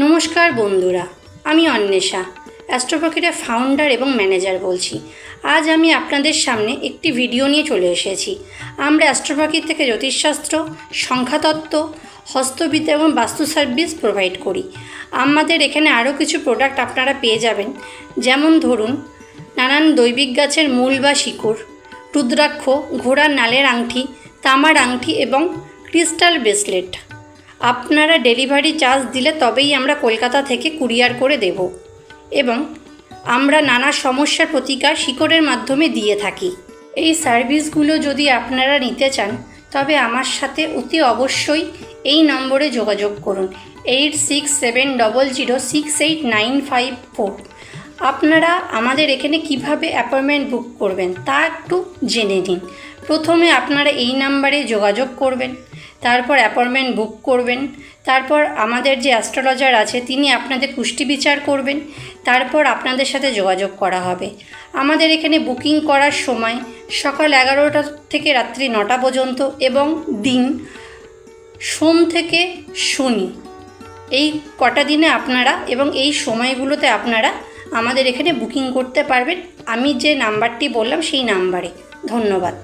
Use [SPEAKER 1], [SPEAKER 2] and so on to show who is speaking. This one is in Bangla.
[SPEAKER 1] নমস্কার বন্ধুরা, আমি অন্বেষা, অ্যাস্ট্রোপাখিটার ফাউন্ডার এবং ম্যানেজার বলছি। আজ আমি আপনাদের সামনে একটি ভিডিও নিয়ে চলে এসেছি। আমরা অ্যাস্ট্রোপাখির থেকে জ্যোতিষশাস্ত্র, সংখ্যাতত্ত্ব, হস্তবিদ্যা এবং বাস্তু সার্ভিস প্রোভাইড করি। আমাদের এখানে আরও কিছু প্রোডাক্ট আপনারা পেয়ে যাবেন, যেমন ধরুন নানান দৈবিক গাছের মূল বা শিকড়, রুদ্রাক্ষ, ঘোড়ার নালের আংটি, তামার আংটি এবং ক্রিস্টাল ব্রেসলেট। আপনারা ডেলিভারি চার্জ দিলে তবেই আমরা কলকাতা থেকে কুরিয়ার করে দেব এবং আমরা নানা সমস্যার প্রতিকার শিকড়ের মাধ্যমে দিয়ে থাকি। এই সার্ভিসগুলো যদি আপনারা নিতে চান তবে আমার সাথে অতি অবশ্যই এই নম্বরে যোগাযোগ করুন 8670068954। আপনারা আমাদের এখানে কিভাবে অ্যাপয়েন্টমেন্ট বুক করবেন তা একটু জেনে নিন। প্রথমে আপনারা এই নাম্বারে যোগাযোগ করবেন, তারপর অ্যাপয়েন্টমেন্ট বুক করবেন, তারপর আমাদের যে অ্যাস্ট্রোলজার আছে তিনি আপনাদের কুষ্টি বিচার করবেন, তারপর আপনাদের সাথে যোগাযোগ করা হবে। আমাদের এখানে বুকিং করার সময় সকাল 11টা থেকে রাত্রি 9টা পর্যন্ত এবং দিন সোম থেকে শনি, এই কটা দিনে আপনারা এবং এই সময়গুলোতে আপনারা আমাদের এখানে বুকিং করতে পারবেন। আমি যে নাম্বারটি বললাম সেই নাম্বারে। ধন্যবাদ।